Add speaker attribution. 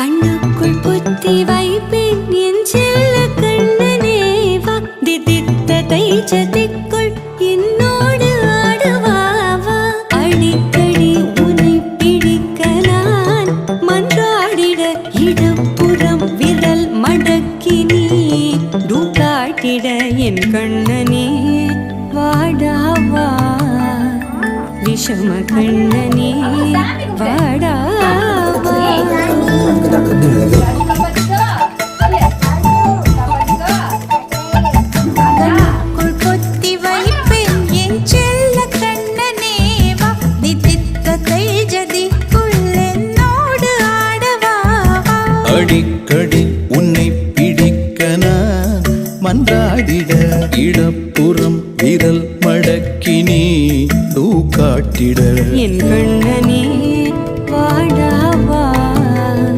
Speaker 1: கண்ணுக்குள் புத்தி வைப்பேன் என் செல்ல கண்ணனேவா திதித்ததை சதிக்குள் என்னோடு ஆடுவாவா அடிக்கடி உன்னை பிடிக்க நான் மன்றாடிட இடப்புறம் விரல் மடக்கி நீ காட்டிட என் கண்ணனே வாடாவா விஷம கண்ணனே வாடாவா கண்ணுக்குள் பொத்தி வைப்பேன் என் செல்ல கண்ணனேவா திதித்ததை ஜதிக்குள் என்னோடு ஆடவா
Speaker 2: அடிக்கடி உன்னை பிடிக்க நான் மன்றாடிட இடப்புறம் விரல் மடக்கி நீ காட்டிட
Speaker 1: என் கண்ணனே வாடாவா